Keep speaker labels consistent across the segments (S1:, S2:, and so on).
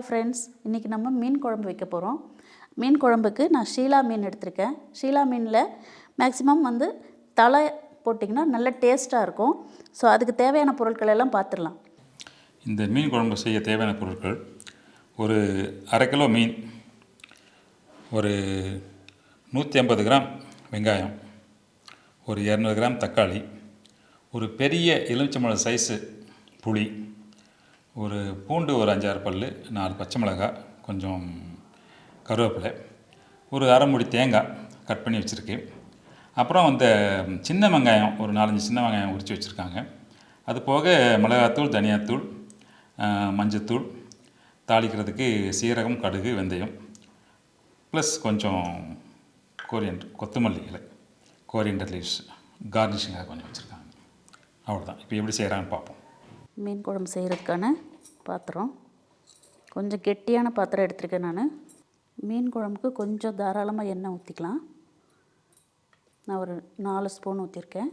S1: Friends, இன்றைக்கி நம்ம மீன் குழம்பு வைக்க போகிறோம். மீன் குழம்புக்கு நான் ஷீலா மீன் எடுத்திருக்கேன். ஷீலா மீனில் மேக்ஸிமம் தலை போட்டிங்கன்னா நல்ல டேஸ்ட்டாக இருக்கும். ஸோ அதுக்கு தேவையான பொருட்கள் எல்லாம் பார்த்துடலாம்.
S2: இந்த மீன் குழம்பு செய்ய தேவையான பொருட்கள்: ஒரு 1/2 கிலோ மீன், ஒரு 150 கிராம் வெங்காயம், ஒரு 200 கிராம் தக்காளி, ஒரு பெரிய எலுமிச்சம்பழம் சைஸு புளி, ஒரு பூண்டு ஒரு 5-6 பல், 4 பச்சை மிளகாய், கொஞ்சம் கருவேப்பிலை, ஒரு அரை மூடி தேங்காய் கட் பண்ணி வச்சுருக்கேன். அப்புறம் சின்ன வெங்காயம் ஒரு 4-5 சின்ன வெங்காயம் உரித்து வச்சுருக்காங்க. அது போக மிளகாத்தூள், தனியாத்தூள், மஞ்சத்தூள், தாளிக்கிறதுக்கு சீரகம், கடுகு, வெந்தயம், ப்ளஸ் கொஞ்சம் கொத்தமல்லி இலை, கோரியண்டர் லீவ்ஸ் கார்னிஷிங்காக கொஞ்சம் வச்சுருக்காங்க. அவ்வளோதான். இப்போ எப்படி செய்கிறாங்கன்னு பார்ப்போம்.
S1: மீன் குழம்பு செய்கிறதுக்கான பாத்திரம் கொஞ்சம் கெட்டியான பாத்திரம் எடுத்துருக்கேன். நான் மீன் குழம்புக்கு கொஞ்சம் தாராளமாக எண்ணெய் ஊற்றிக்கலாம். நான் ஒரு 4 ஸ்பூன் ஊற்றிருக்கேன்.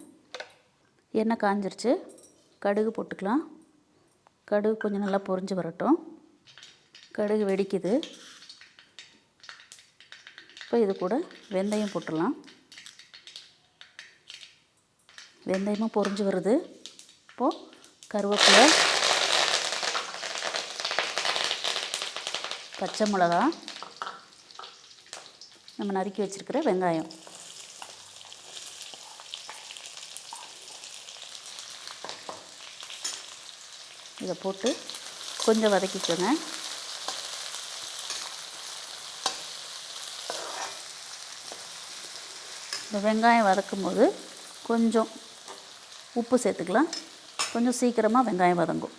S1: எண்ணெய் காஞ்சிருச்சு. கடுகு போட்டுக்கலாம். கடுகு கொஞ்சம் நல்லா பொரிஞ்சு வரட்டும். கடுகு வெடிக்குது. இப்போ இது கூட வெந்தயம் போட்டுடலாம். வெந்தயமும் பொரிஞ்சு வருது. இப்போது கருவேப்பிலை, பச்சை மிளகா, நம்ம நறுக்கி வச்சுருக்கிற வெங்காயம், இதை போட்டு கொஞ்சம் வதக்கிக்கோங்க. இந்த வெங்காயம் வதக்கும்போது கொஞ்சம் உப்பு சேர்த்துக்கலாம். கொஞ்சம் சீக்கிரமாக வெங்காயம் வதங்கும்.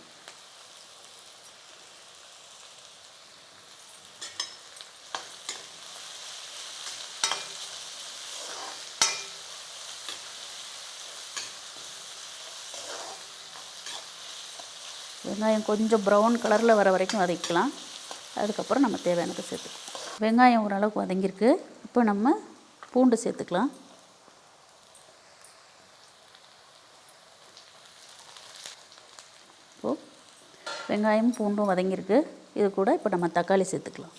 S1: வெங்காயம் கொஞ்சம் ப்ரௌன் கலரில் வர வரைக்கும் வதக்கலாம். அதுக்கப்புறம் நம்ம தேவையானதை சேர்த்துக்கலாம். வெங்காயம் ஓரளவுக்கு வதங்கியிருக்கு. இப்போ நம்ம பூண்டு சேர்த்துக்கலாம். இப்போது வெங்காயம் பூண்டும் வதங்கியிருக்கு. இது கூட இப்போ நம்ம தக்காளி சேர்த்துக்கலாம்.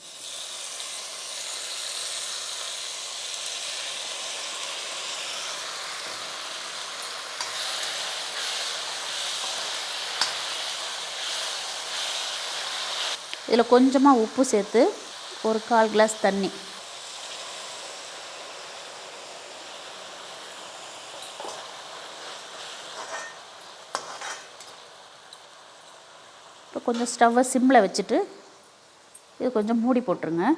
S1: இதில் கொஞ்சமாக உப்பு சேர்த்து ஒரு 1/4 கிளாஸ் தண்ணி, இப்போ கொஞ்சம் ஸ்டவ்வை சிம்மில் வச்சுட்டு இது கொஞ்சம் மூடி போட்டுருங்க.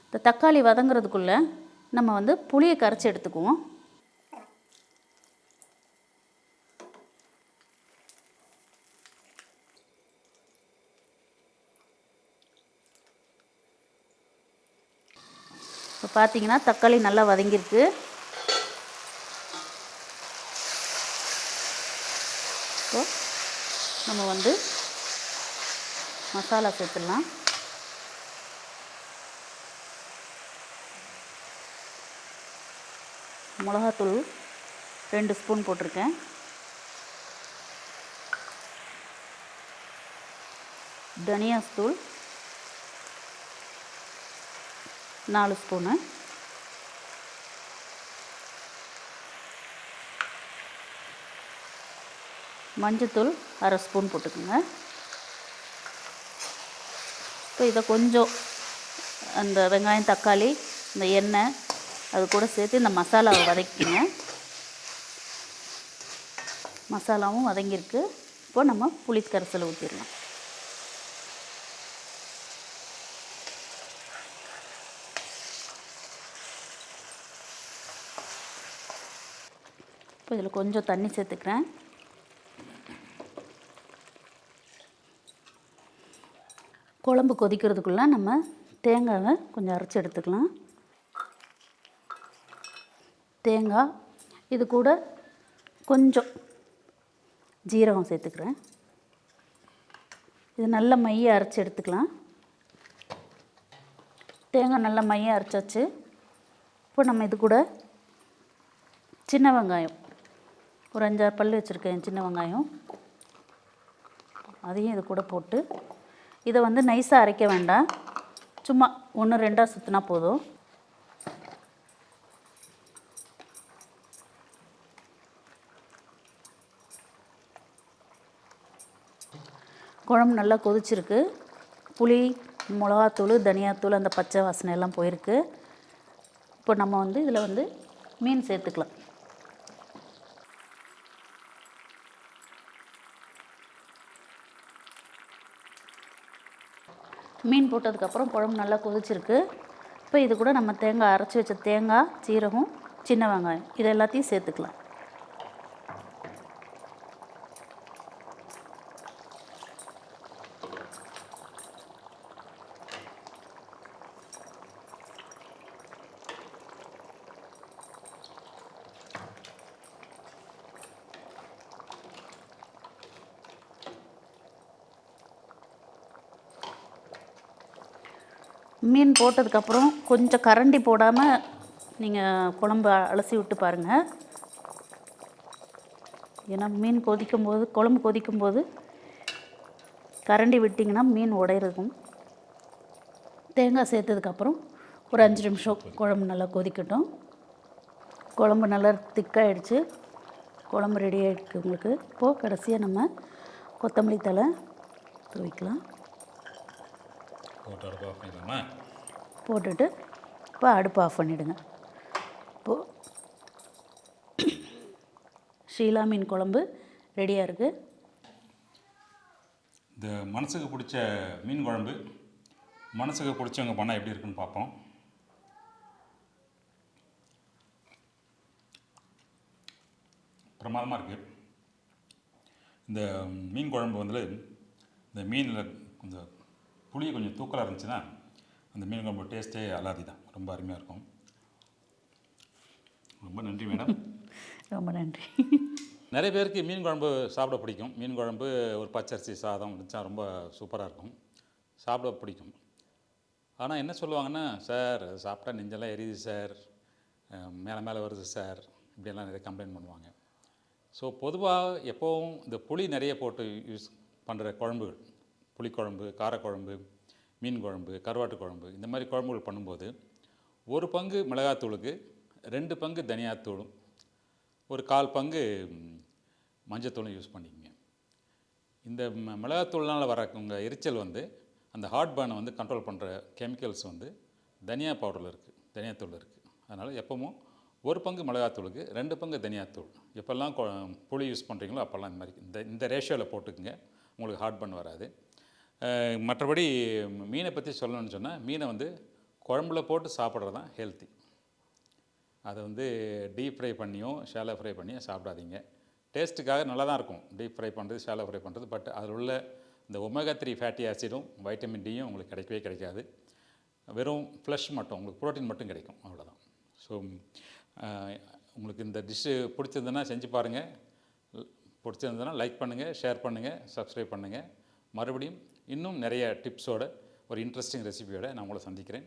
S1: இந்த தக்காளி வதங்கிறதுக்குள்ளே நம்ம புளியை கரைச்சி எடுத்துக்குவோம். இப்போ பார்த்தீங்கன்னா தக்காளி நல்லா வதங்கியிருக்கு. இப்போ நம்ம மசாலா சேர்த்துடலாம். மிளகாத்தூள் 2 ஸ்பூன் போட்டிருக்கேன். தனியாத்தூள் 4 ஸ்பூனு, மஞ்சத்தூள் 1/2 ஸ்பூன் போட்டுக்கோங்க. இப்போ இதை கொஞ்சம் அந்த வெங்காயம், தக்காளி, இந்த எண்ணெய் அது கூட சேர்த்து இந்த மசாலாவை வதக்கிங்க. மசாலாவும் வதங்கியிருக்கு. இப்போ நம்ம புளி கரைசலை ஊற்றிடலாம். இப்போ இதில் கொஞ்சம் தண்ணி சேர்த்துக்கிறேன். குழம்பு கொதிக்கிறதுக்குள்ளே நம்ம தேங்காவை கொஞ்சம் அரைச்சி எடுத்துக்கலாம். தேங்காய், இது கூட கொஞ்சம் ஜீரகம் சேர்த்துக்கிறேன். இது நல்ல மைய அரைச்சி எடுத்துக்கலாம். தேங்காய் நல்ல மைய அரைச்சாச்சு. இப்போ நம்ம இது கூட சின்ன வெங்காயம் ஒரு 5-6 பல் வச்சுருக்கேன். சின்ன வெங்காயம் அதையும் இது கூட போட்டு இதை வந்து நைஸாக அரைக்க வேண்டாம், சும்மா 1-2 சுற்றினா போதும். குழம்பு நல்லா கொதிச்சிருக்கு. புளி, மிளகாத்தூள், தனியாத்தூள், அந்த பச்சை வாசனை எல்லாம் போயிருக்கு. இப்போ நம்ம வந்து இதில் வந்து மீன் சேர்த்துக்கலாம். மீன் போட்டதுக்கப்புறம் குழம்பு நல்லா கொதிச்சிருக்கு. இப்போ இது கூட நம்ம தேங்காய் அரைச்சி வச்ச தேங்காய், சீரகம், சின்ன வெங்காயம் இது எல்லாத்தையும் சேர்த்துக்கலாம். மீன் போட்டதுக்கப்புறம் கொஞ்சம் கரண்டி போடாமல் நீங்கள் குழம்பு அலசி விட்டு பாருங்கள். ஏன்னா மீன் கொதிக்கும்போது, குழம்பு கொதிக்கும்போது கரண்டி விட்டிங்கன்னா மீன் உடையிறதும். தேங்காய் சேர்த்ததுக்கப்புறம் ஒரு 5 நிமிஷம் குழம்பு நல்லா கொதிக்கட்டும். குழம்பு நல்லா திக்காகிடுச்சு. குழம்பு ரெடி ஆகிடுக்கு உங்களுக்கு. இப்போது கடைசியாக நம்ம கொத்தமல்லி தழை தூவிக்கலாம். போட்டுட்டு இப்போ அடுப்பு ஆஃப் பண்ணிவிடுங்க. இப்போது ஷீலா மீன் குழம்பு ரெடியாக இருக்குது.
S2: இந்த மனசுக்கு பிடிச்ச மீன் குழம்பு மனசுக்கு பிடிச்சவங்க பண்ணால் எப்படி இருக்குன்னு பார்ப்போம். பிரமாதமாக இருக்குது. இந்த மீன் குழம்பு வந்து இந்த மீனில் இந்த புளி கொஞ்சம் தூக்கலாக இருந்துச்சுன்னா அந்த மீன் குழம்பு டேஸ்ட்டே அலாதி தான். ரொம்ப அருமையாக இருக்கும். ரொம்ப நன்றி மேடம்.
S1: ரொம்ப நன்றி.
S2: நிறைய பேருக்கு மீன் குழம்பு சாப்பிட பிடிக்கும். மீன் குழம்பு ஒரு பச்சரிசி சாதம் இருந்துச்சா ரொம்ப சூப்பராக இருக்கும், சாப்பிட பிடிக்கும். ஆனால் என்ன சொல்லுவாங்கன்னா, சார் சாப்பிட்டா நெஞ்செல்லாம் எரியுது சார், மேலே மேலே வருது சார், இப்படியெல்லாம் நிறைய கம்ப்ளைண்ட் பண்ணுவாங்க. ஸோ பொதுவாக எப்போவும் இந்த புளி நிறைய போட்டு யூஸ் பண்ணுற குழம்புகள், புளிக்குழம்பு, காரக்குழம்பு, மீன் குழம்பு, கருவாட்டு குழம்பு, இந்த மாதிரி குழம்புகள் பண்ணும்போது 1 பங்கு மிளகாத்தூளுக்கு 2 பங்கு தனியாத்தூளும், ஒரு 1/4 பங்கு மஞ்சத்தூளும் யூஸ் பண்ணிக்கங்க. இந்த மிளகாத்தூள்னால் வர உங்கள் எரிச்சல் வந்து அந்த ஹார்ட் பர்னை வந்து கண்ட்ரோல் பண்ணுற கெமிக்கல்ஸ் வந்து தனியா பவுடரில் இருக்குது, தனியாத்தூள் இருக்குது. அதனால் எப்பவும் 1 பங்கு மிளகாத்தூளுக்கு 2 பங்கு தனியாத்தூள் எப்போல்லாம் புளி யூஸ் பண்ணுறீங்களோ அப்போல்லாம் இந்த மாதிரி இந்த ரேஷியோவில் போட்டுக்குங்க, உங்களுக்கு ஹார்ட் பர்ன் வராது. மற்றபடி மீனை பற்றி சொல்லணும்னு சொன்னால், மீனை வந்து குழம்புல போட்டு சாப்பிட்றது தான் ஹெல்த்தி. அதை வந்து டீப் ஃப்ரை பண்ணியும் ஷாலோ ஃப்ரை பண்ணியும் சாப்பிடாதீங்க. டேஸ்ட்டுக்காக நல்லா தான் இருக்கும் டீப் ஃப்ரை பண்ணுறது, ஷாலோ ஃப்ரை பண்ணுறது. பட் அதில் உள்ள இந்த ஒமேகா 3 ஃபேட்டி ஆசிடும் வைட்டமின் டியும் உங்களுக்கு கிடைக்கவே கிடைக்காது. வெறும் ஃப்ளஷ் மட்டும், உங்களுக்கு ப்ரோட்டீன் மட்டும் கிடைக்கும், அவ்வளோதான். ஸோ உங்களுக்கு இந்த டிஷ்ஷு பிடிச்சிருந்ததுன்னா செஞ்சு பாருங்கள். பிடிச்சிருந்ததுன்னா லைக் பண்ணுங்கள், ஷேர் பண்ணுங்கள், சப்ஸ்கிரைப் பண்ணுங்கள். மறுபடியும் இன்னும் நிறைய டிப்ஸோட ஒரு இன்ட்ரெஸ்டிங் ரெசிபியோட நான் உங்களை சந்திக்கிறேன்.